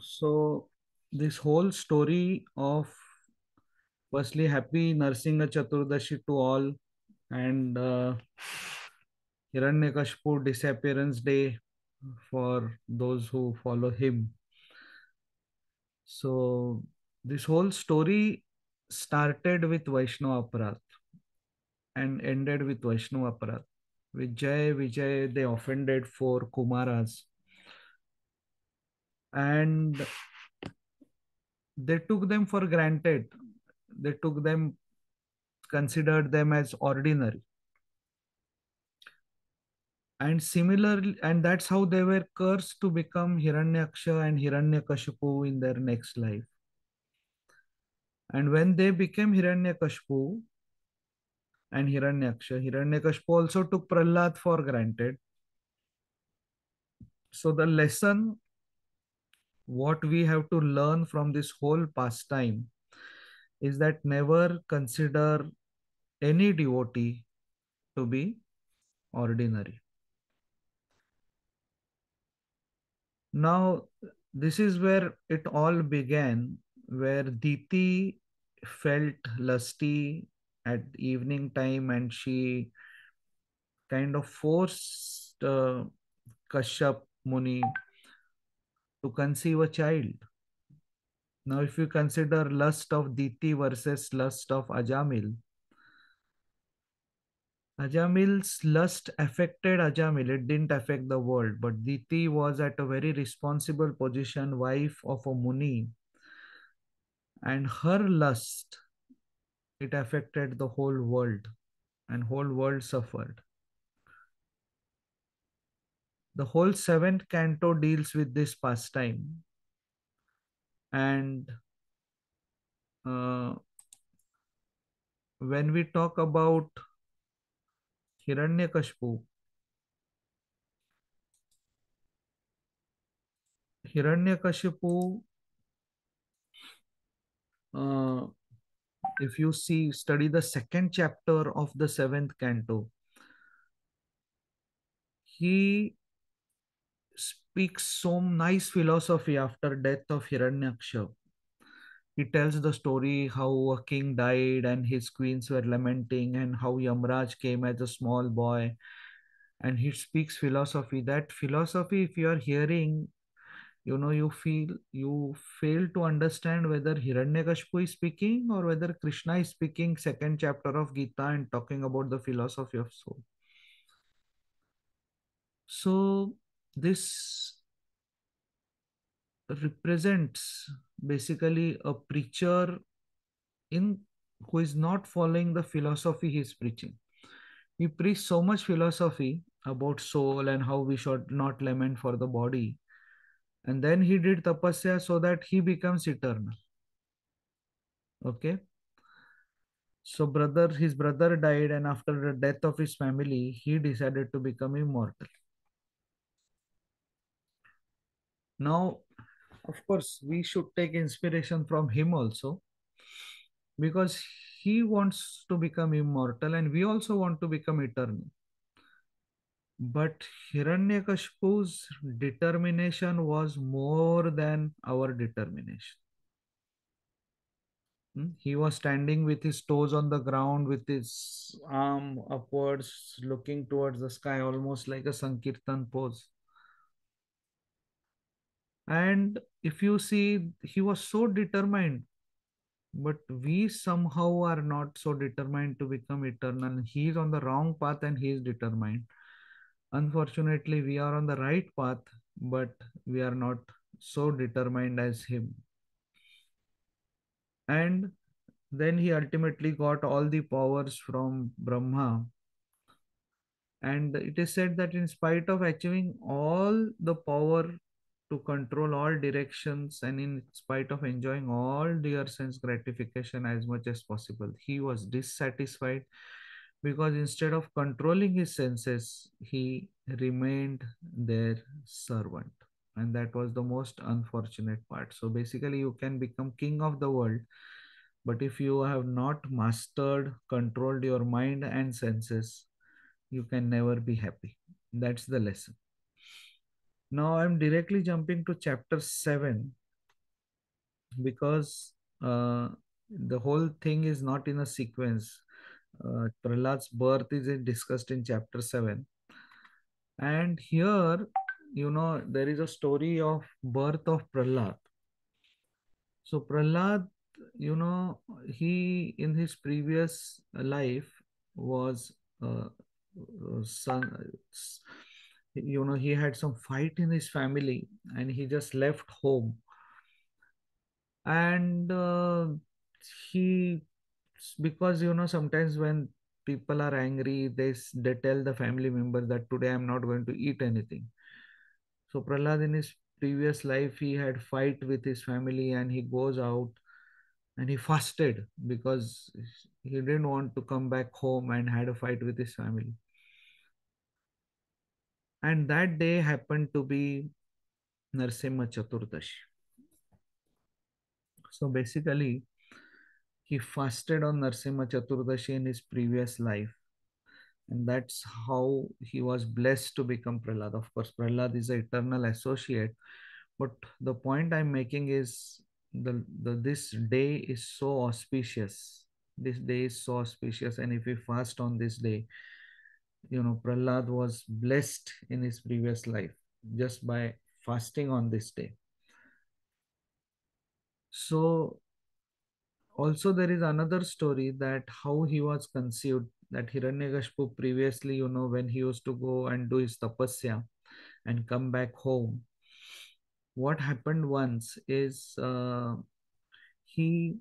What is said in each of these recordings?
So, this whole story of firstly, happy Narsimha Chaturdashi to all, and Hiranyakashipu disappearance day for those who follow him. So, this whole story started with Vaishnava Aparat and ended with Vaishnava Aparat. With Jai Vijay, they offended four Kumaras, and they took them for granted. They took them, considered them as ordinary. And similarly, and that's how they were cursed to become Hiranyaksha and Hiranyakashipu in their next life. And when they became Hiranyakashipu and Hiranyakashipu also took Prahlad for granted. So the lesson, what we have to learn from this whole pastime is that never consider any devotee to be ordinary. Now, this is where it all began, where Diti felt lusty at evening time and she kind of forced Kashyap Muni to conceive a child. Now, if you consider lust of Diti versus lust of Ajamil, Ajamil's lust affected Ajamil, it didn't affect the world, but Diti was at a very responsible position, wife of a Muni, and her lust, it affected the whole world and whole world suffered. The whole seventh canto deals with this pastime, and uh, when we talk about Hiranyakashipu, Hiranyakashipu, uh, if you see, study the second chapter of the seventh canto, he speaks some nice philosophy after death of Hiranyaksha. He tells the story how a king died and his queens were lamenting, and how Yamraj came as a small boy. And he speaks philosophy. That philosophy, if you are hearing, you fail to understand whether Hiranyakashipu is speaking or whether Krishna is speaking second chapter of Gita and talking about the philosophy of soul. So this represents basically a preacher in who is not following the philosophy he is preaching. He preached so much philosophy about soul and how we should not lament for the body. And then he did tapasya so that he becomes eternal. Okay. So his brother died, and after the death of his family, he decided to become immortal. Now, of course, we should take inspiration from him also, because he wants to become immortal and we also want to become eternal. But Hiranyakashipu's determination was more than our determination. He was standing with his toes on the ground, with his arm upwards, looking towards the sky, almost like a Sankirtan pose. And if you see, he was so determined, but we somehow are not so determined to become eternal. He is on the wrong path and he is determined. Unfortunately, we are on the right path, but we are not so determined as him. And then he ultimately got all the powers from Brahma. And it is said that in spite of achieving all the power to control all directions and in spite of enjoying all dear sense gratification as much as possible, he was dissatisfied, because instead of controlling his senses, he remained their servant. And that was the most unfortunate part. So basically, you can become king of the world, but if you have not mastered, controlled your mind and senses, you can never be happy. That's the lesson. Now I'm directly jumping to chapter 7. because the whole thing is not in a sequence. Prahlad's birth is discussed in chapter 7. And here, there is a story of birth of Prahlad. So Prahlad, he in his previous life was son. He had some fight in his family, and he just left home. And he, because sometimes when people are angry, they tell the family members that today I'm not going to eat anything. So Prahlad in his previous life, he had fight with his family, and he goes out and he fasted because he didn't want to come back home and had a fight with his family. And that day happened to be Narsimha Chaturdashi. So basically, he fasted on Narsimha Chaturdashi in his previous life. And that's how he was blessed to become Prahlad. Of course, Prahlad is an eternal associate. But the point I'm making is this day is so auspicious. This day is so auspicious. And if we fast on this day, Prahlad was blessed in his previous life just by fasting on this day. So also there is another story that how he was conceived, that Hiranyakashipu previously, when he used to go and do his tapasya and come back home, what happened once is he,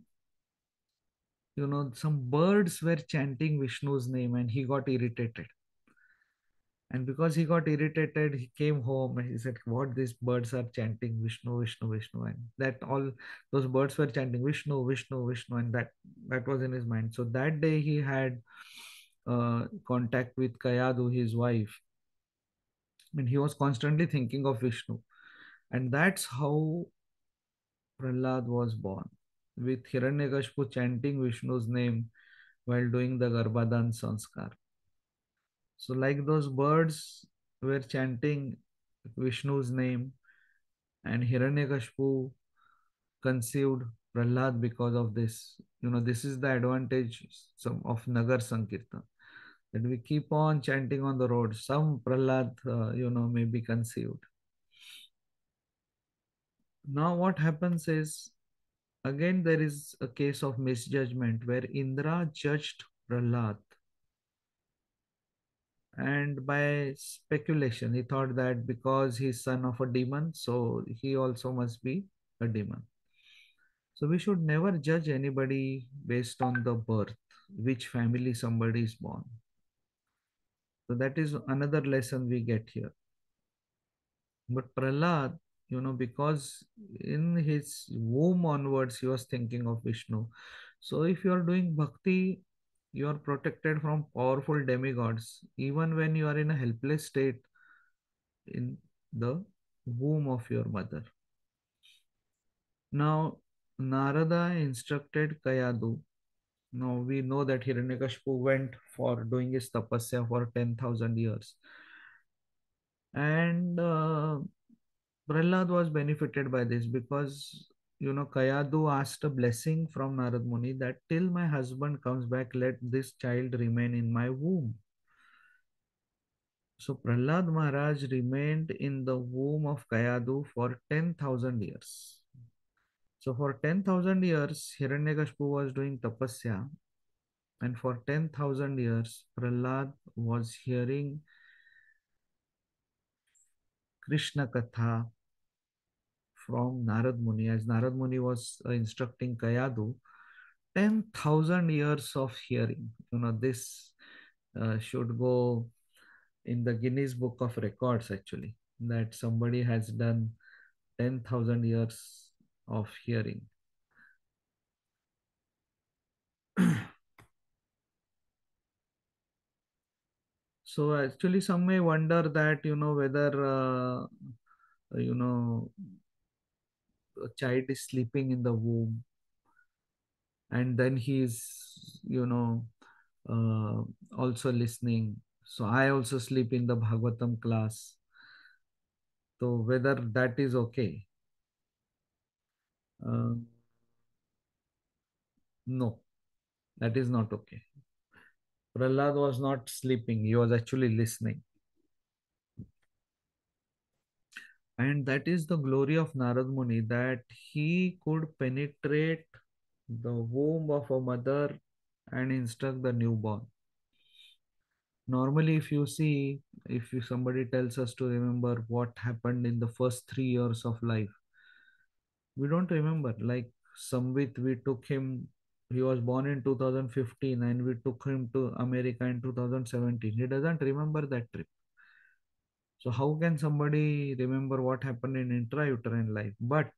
some birds were chanting Vishnu's name and he got irritated. And because he got irritated, he came home and he said, "What these birds are chanting Vishnu, Vishnu, Vishnu," and that all those birds were chanting Vishnu, Vishnu, Vishnu, and that was in his mind. So that day he had contact with Kayadu, his wife, and he was constantly thinking of Vishnu, and that's how Prahlad was born, with Hiranyakashipu chanting Vishnu's name while doing the Garbhadan sanskar. So, like those birds were chanting Vishnu's name, and Hiranyakashipu conceived Prahlad because of this. This is the advantage of Nagar Sankirtan, that we keep on chanting on the road. Some Prahlad, may be conceived. Now, what happens is, again, there is a case of misjudgment where Indra judged Prahlad, and by speculation, he thought that because he's son of a demon, so he also must be a demon. So we should never judge anybody based on the birth, which family somebody is born. So that is another lesson we get here. But Prahlad, because in his womb onwards, he was thinking of Vishnu. So if you are doing bhakti, you are protected from powerful demigods, even when you are in a helpless state in the womb of your mother. Now, Narada instructed Kayadu. Now we know that Hiranyakashipu went for doing his tapasya for 10,000 years. And Prahlad was benefited by this because, Kayadu asked a blessing from Narad Muni that till my husband comes back, let this child remain in my womb. So Prahlad Maharaj remained in the womb of Kayadu for 10,000 years. So for 10,000 years, Hiranyakashipu was doing tapasya, and for 10,000 years, Prahlad was hearing Krishna Katha from Narad Muni, as Narad Muni was instructing Kayadu. 10,000 years of hearing. This should go in the Guinness Book of Records, actually, that somebody has done 10,000 years of hearing. So actually, some may wonder that, whether, you know, a child is sleeping in the womb and then he is, uh, also listening. So I also sleep in the Bhagavatam class. So whether that is okay. No, that is not okay. Prahlad was not sleeping, he was actually listening. And that is the glory of Narad Muni, that he could penetrate the womb of a mother and instruct the newborn. Normally, if you see, if somebody tells us to remember what happened in the first 3 years of life, we don't remember. Like Samvit, we took him, he was born in 2015 and we took him to America in 2017. He doesn't remember that trip. So how can somebody remember what happened in intrauterine life? But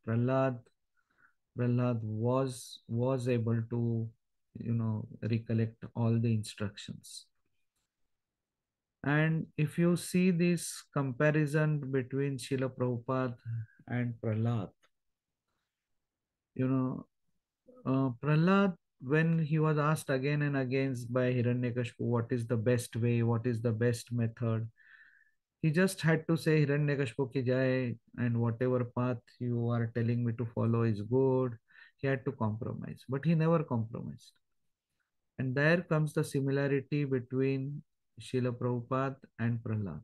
Prahlad Prahlad was able to, recollect all the instructions. And if you see this comparison between Srila Prabhupada and Prahlad, you know, Prahlad, when he was asked again and again by Hiranyakashipu, what is the best way, what is the best method, he just had to say Hiranyakashipu ki jai, and whatever path you are telling me to follow is good. He had to compromise, but he never compromised. And there comes the similarity between Srila Prabhupada and Prahlad.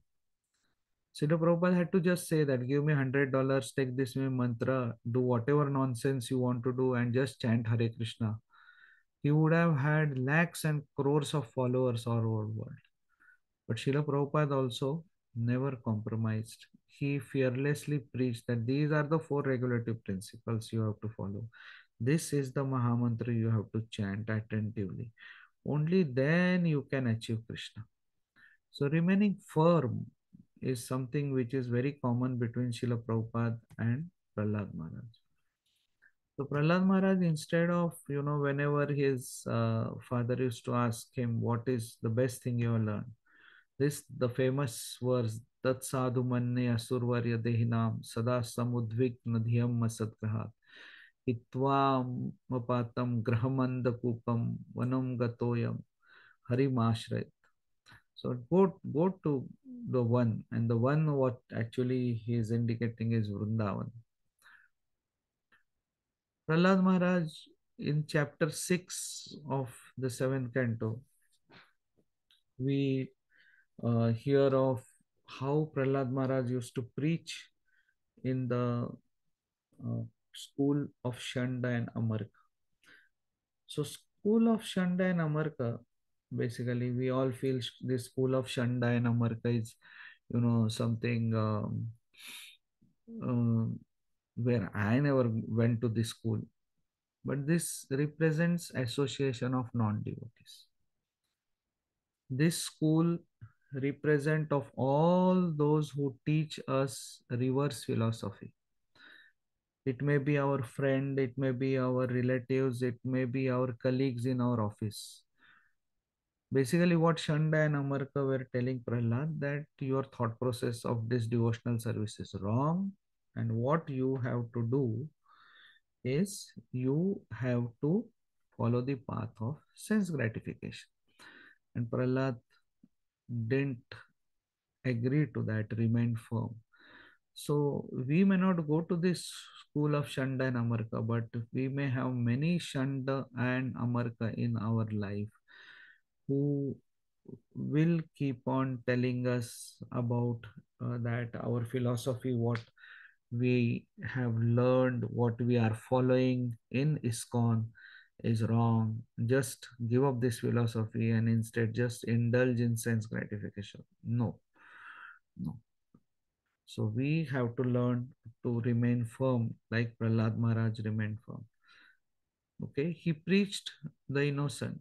Srila Prabhupada had to just say that, give me $100, take this me mantra, do whatever nonsense you want to do, and just chant Hare Krishna. He would have had lakhs and crores of followers all over the world. But Srila Prabhupada also never compromised. He fearlessly preached that these are the four regulative principles you have to follow. This is the Mahamantra you have to chant attentively. Only then you can achieve Krishna. So remaining firm is something which is very common between Srila Prabhupada and Prahlad Maharaj. So Prahlad Maharaj, instead of, whenever his father used to ask him, what is the best thing you have learned? This, the famous verse, Tat sadhu manne asurvarya dehinam sada samudvigna dhyam masatgrahat hitva mapatam grahamanda kupam vanam gatoyam harimashrayat. So go to the one, and the one what actually he is indicating is Vrindavan. Prahlad Maharaj in chapter 6 of the seventh canto, we hear of how Prahlad Maharaj used to preach in the uh, school of Shanda and Amarka. So school of Shanda and Amarka, basically we all feel this school of Shanda and Amarka is, something um, where I never went to this school, but this represents association of non-devotees. This school represent of all those who teach us reverse philosophy. It may be our friend, it may be our relatives, it may be our colleagues in our office. Basically, what Shanda and Amarka were telling Prahlad, that your thought process of this devotional service is wrong, and what you have to do is you have to follow the path of sense gratification. And Prahlad didn't agree to that, remained firm. So we may not go to this school of Shanda and Amarka, but we may have many Shanda and Amarka in our life who will keep on telling us about that our philosophy, what we have learned, what we are following in ISKCON is wrong. Just give up this philosophy and instead just indulge in sense gratification. No, no. So we have to learn to remain firm like Prahlad Maharaj remained firm. Okay, he preached the innocent,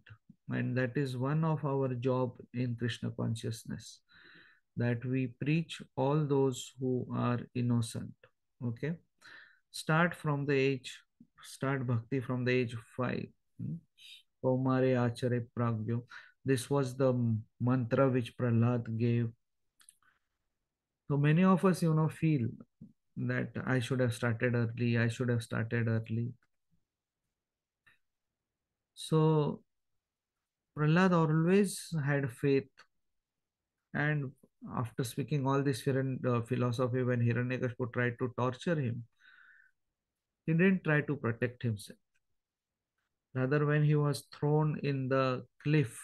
and that is one of our job in Krishna consciousness, that we preach all those who are innocent. Okay, start from the age, start bhakti from the age of 5. Kaumare Achare Pragyo. This was the mantra which Prahlad gave. So many of us, feel that I should have started early, I should have started early. So Prahlad always had faith, and after speaking all this philosophy, when Hiranyakashipu tried to torture him, he didn't try to protect himself. Rather, when he was thrown in the cliff,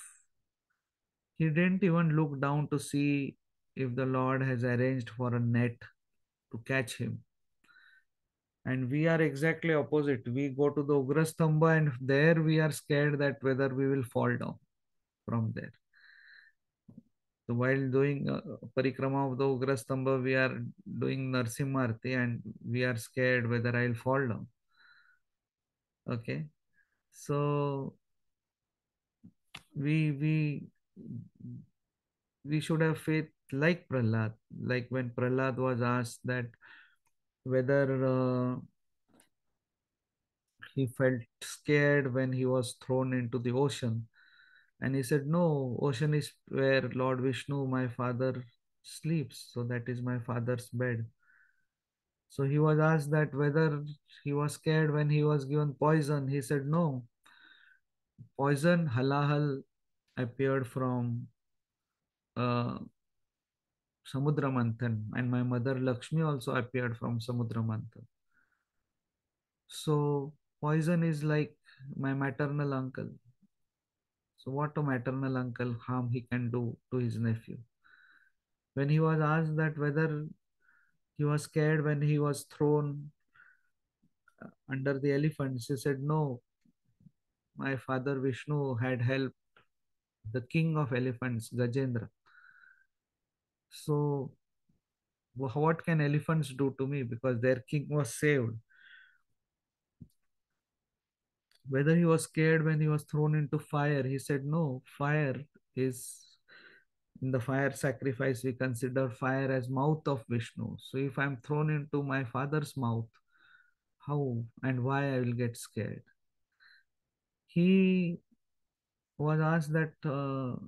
he didn't even look down to see if the Lord has arranged for a net to catch him. And we are exactly opposite. We go to the Ugrastamba and there we are scared that whether we will fall down from there. So while doing parikrama of the Ugrastamba, we are doing Narsimharti and we are scared whether I'll fall down. Okay. So we we should have faith like Prahlad. Like when Prahlad was asked that whether he felt scared when he was thrown into the ocean. And he said, no, ocean is where Lord Vishnu, my father, sleeps. So that is my father's bed. So he was asked that whether he was scared when he was given poison. He said, no, poison halahal appeared from uh, Samudra Manthan, and my mother Lakshmi also appeared from Samudra Manthan. So poison is like my maternal uncle. So what a maternal uncle harm he can do to his nephew. When he was asked that whether he was scared when he was thrown under the elephants, he said, no, my father Vishnu had helped the king of elephants, Gajendra. So what can elephants do to me? Because their king was saved. Whether he was scared when he was thrown into fire, he said, no, fire is in the fire sacrifice, we consider fire as mouth of Vishnu. So if I'm thrown into my father's mouth, how and why I will get scared? He was asked that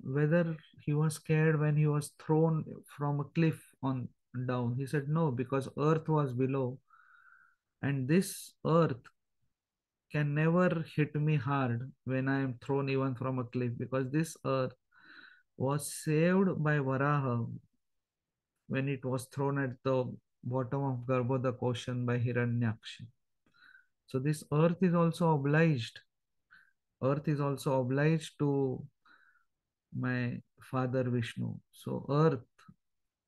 whether he was scared when he was thrown from a cliff on down. He said no, because earth was below, and this earth can never hit me hard when I am thrown even from a cliff, because this earth was saved by Varaha when it was thrown at the bottom of Garbhodak ocean by Hiranyaksha. So this earth is also obliged. Earth is also obliged to my father Vishnu. So earth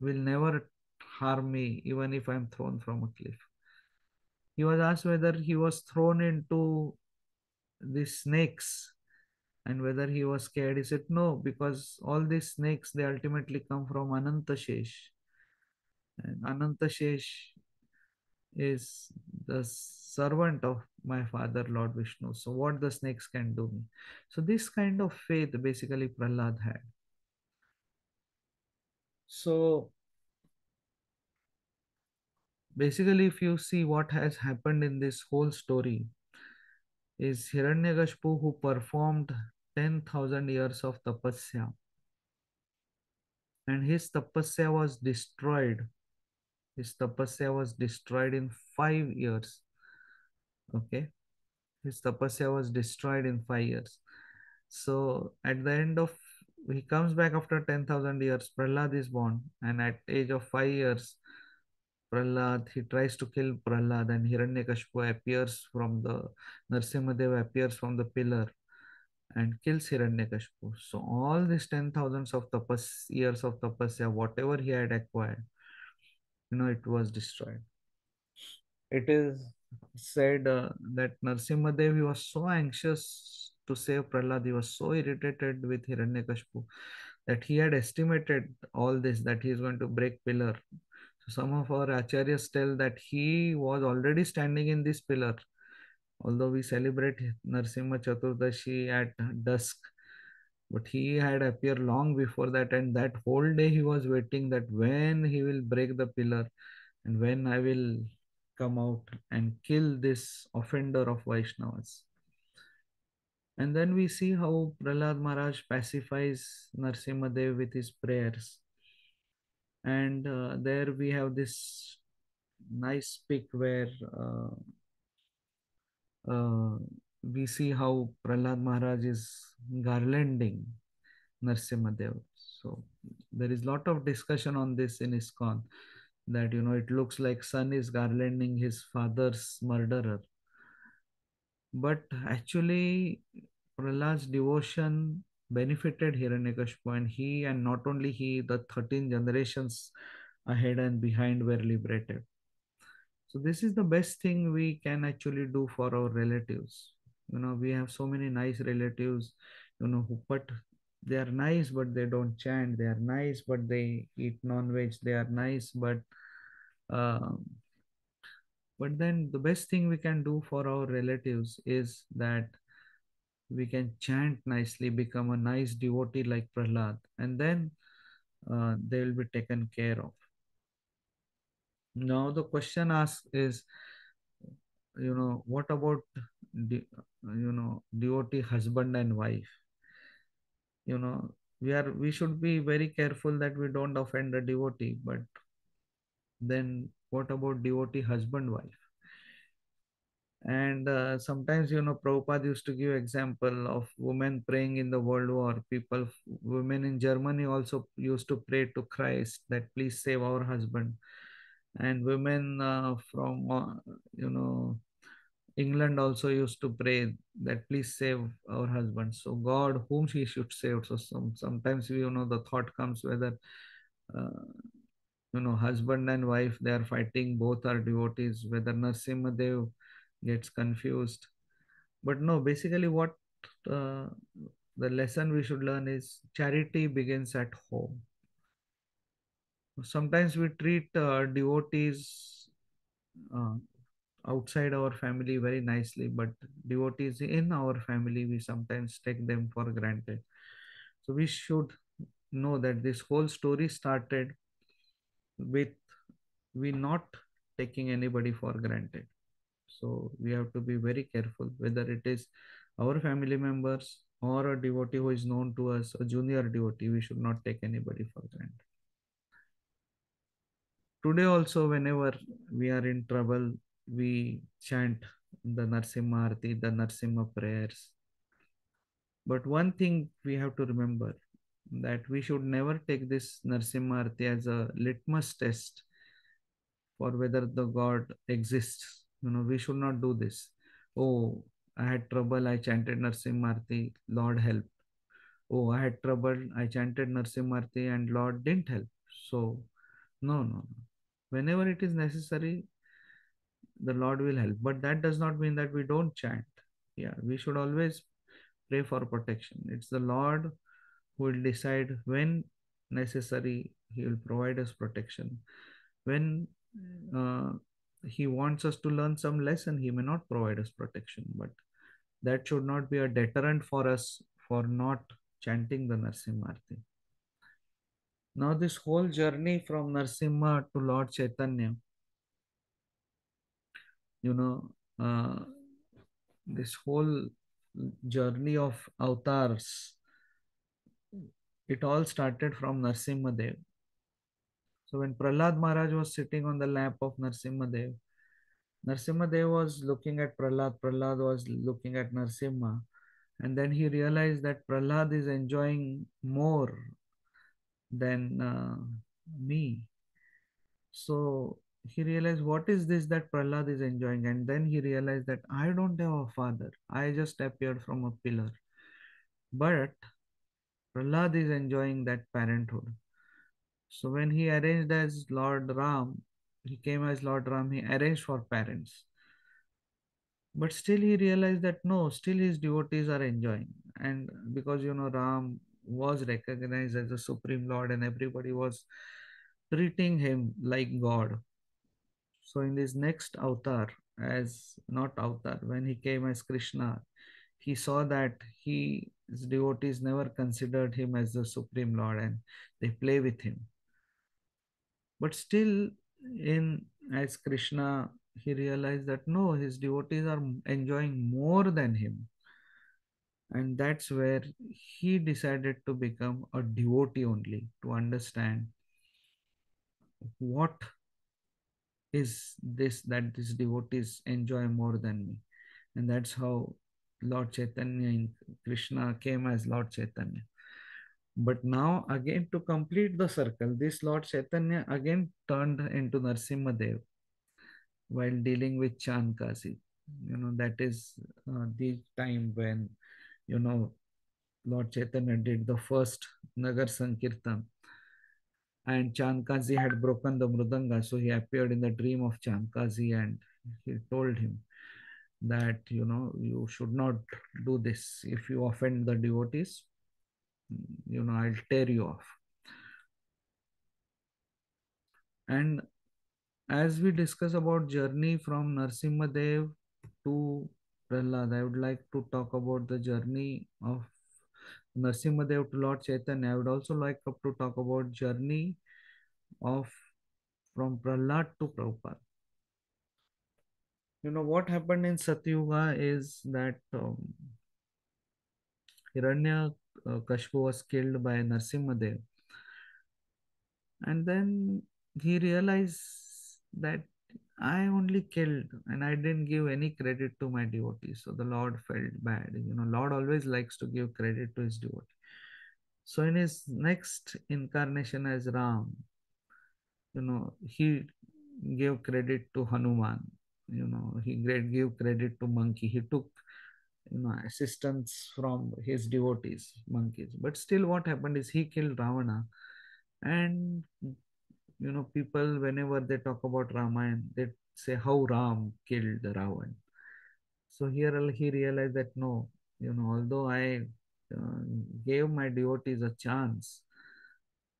will never harm me even if I'm thrown from a cliff. He was asked whether he was thrown into the snakes and whether he was scared. He said no, because all these snakes they ultimately come from Anantashesh. And Anantashesh is the servant of my father, Lord Vishnu. So what the snakes can do me. So this kind of faith basically Prahlad had. So basically, if you see what has happened in this whole story, is Hiranyakashipu who performed 10,000 years of tapasya, and his tapasya was destroyed. His tapasya was destroyed in 5 years. Okay, his tapasya was destroyed in 5 years. So at the end of he comes back after 10,000 years. Prahlad is born, and at age of 5 years, Prahlad he tries to kill Prahlad, and Hiranyakashipu appears from the Narsimhadev appears from the pillar and kills Hiranyakashipu. So all these 10,000s of years of tapasya, whatever he had acquired, it was destroyed. It is said that Narsimhadev, he was so anxious to save Prahlad, he was so irritated with Hiranyakashipu that he had estimated all this, that he is going to break pillar. So some of our acharyas tell that he was already standing in this pillar. Although we celebrate Narsimha Chaturdashi at dusk, but he had appeared long before that, and that whole day he was waiting that when he will break the pillar and when I will come out and kill this offender of Vaishnavas. And then we see how Prahlad Maharaj pacifies Narsimhadev with his prayers. And there we have this nice pic where uh, we see how Prahlad Maharaj is garlanding Narsimhadev. So there is lot of discussion on this in ISKCON, that it looks like son is garlanding his father's murderer. But actually, Prahlad's devotion benefited Hiranyakashipu, and he, and not only he, the 13 generations ahead and behind were liberated. So this is the best thing we can actually do for our relatives. We have so many nice relatives, but they are nice, but they don't chant. They are nice, but they eat non-veg. They are nice, um, but then the best thing we can do for our relatives is that we can chant nicely, become a nice devotee like Prahlad, and then they will be taken care of. Now the question asked is, what about devotee husband and wife? You know, we should be very careful that we don't offend the devotee. But then, what about devotee husband wife? And sometimes, Prabhupada used to give example of women praying in the World War. Women in Germany also used to pray to Christ that please save our husband. And women from, England also used to pray that please save our husband. So God, whom she should save. So sometimes the thought comes whether uh, husband and wife, they are fighting, both are devotees, whether Narsimha Dev gets confused. But no, basically what uh, the lesson we should learn is charity begins at home. Sometimes we treat devotees uh, outside our family very nicely, but devotees in our family, we sometimes take them for granted. So we should know that this whole story started with we not taking anybody for granted. So we have to be very careful whether it is our family members or a devotee who is known to us, a junior devotee. We should not take anybody for granted. Today also, whenever we are in trouble, we chant the Narsimha Arti, the Narsimha prayers. But one thing we have to remember, that we should never take this Narsimha Arti as a litmus test for whether the God exists. We should not do this. Oh, I had trouble, I chanted Narsimha, Lord help. Oh, I had trouble, I chanted Narsimha, and Lord didn't help. So, no, no, no. Whenever it is necessary, the Lord will help. But that does not mean that we don't chant. Yeah, we should always pray for protection. It's the Lord who will decide when necessary, He will provide us protection. When uh, He wants us to learn some lesson, He may not provide us protection. But that should not be a deterrent for us for not chanting the Narsimharti. Now, this whole journey from Narsimha to Lord Chaitanya, you know, uh, this whole journey of avatars, it all started from Narsimha Dev. So when Prahlad Maharaj was sitting on the lap of Narsimha Dev, Narsimha Dev was looking at Prahlad, Prahlad was looking at Narsimha, and then he realized that Prahlad is enjoying more than me. So he realized, what is this that Prahlad is enjoying? And then he realized that I don't have a father. I just appeared from a pillar. But Prahlad is enjoying that parenthood. So when he arranged as Lord Ram, he came as Lord Ram, he arranged for parents. But still he realized that no, still his devotees are enjoying. And because Ram was recognized as the Supreme Lord and everybody was treating him like God. So in this next avatar, as not avatar, when he came as Krishna, he saw that his devotees never considered him as the Supreme Lord and they play with him. But still, in as Krishna, he realized that no, his devotees are enjoying more than him. And that's where he decided to become a devotee only, to understand what is this that these devotees enjoy more than me. And that's how Lord Chaitanya in Krishna came as Lord Chaitanya. But now again to complete the circle, this Lord Chaitanya again turned into Narsimha Dev while dealing with Chankasi. That is the time when, you know, Lord Chaitanya did the first Nagar Sankirtan, and Chandkazi had broken the Mridanga. So he appeared in the dream of Chandkazi and he told him that, you should not do this. If you offend the devotees, I'll tear you off. And as we discuss about journey from Narsimha Dev to Prahlad, I would like to talk about the journey of Narsimha Dev to Lord Chaitanya. I would also like to talk about journey of from Prahlad to Prabhupada. What happened in Satyuga is that Hiranya Kashpu was killed by Narsimha Dev, and then he realized that I only killed and I didn't give any credit to my devotees. So the Lord felt bad. Lord always likes to give credit to his devotee. So in his next incarnation as Ram, he gave credit to Hanuman. He gave credit to monkey. He took, assistance from his devotees, monkeys. But still, what happened is he killed Ravana, and people, whenever they talk about Ramayana, they say how Ram killed Ravan. So here he realized that no, although I uh, gave my devotees a chance,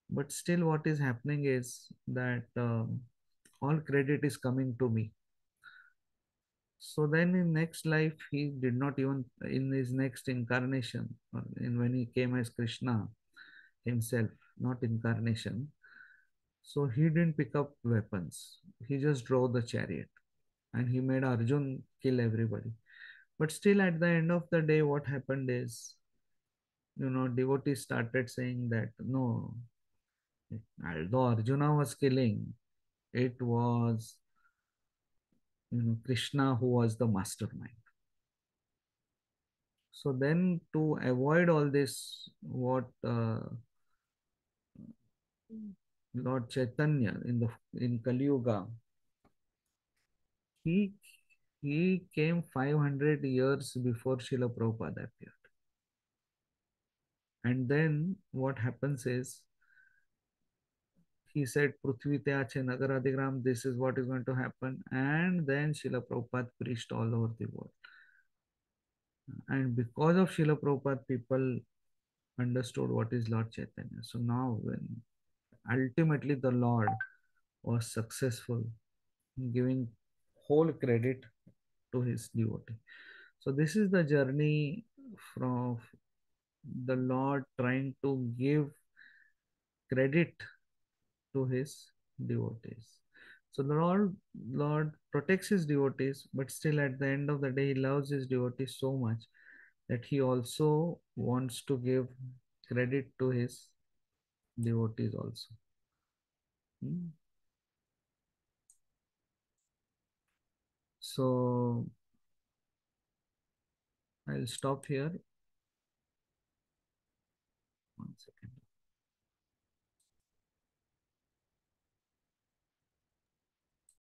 but still what is happening is that all credit is coming to me. So then in next life, he did not even, in his next incarnation, or in when he came as Krishna himself, not incarnation. So he didn't pick up weapons. He just drove the chariot and he made Arjun kill everybody. But still, at the end of the day, what happened is, devotees started saying that no, although Arjuna was killing, it was, Krishna who was the mastermind. So then, to avoid all this, what Lord Chaitanya in Kali Yuga, he he came 500 years before Srila Prabhupada appeared. And then what happens is, he said, Prithvi te ache nagar adhigram, this is what is going to happen. And then Srila Prabhupada preached all over the world. And because of Srila Prabhupada, people understood what is Lord Chaitanya. So now, when ultimately the Lord was successful in giving whole credit to his devotee. So this is the journey from the Lord trying to give credit to his devotees. So the Lord protects his devotees, but still at the end of the day, he loves his devotees so much that he also wants to give credit to his devotees also. Hmm. So I'll stop here.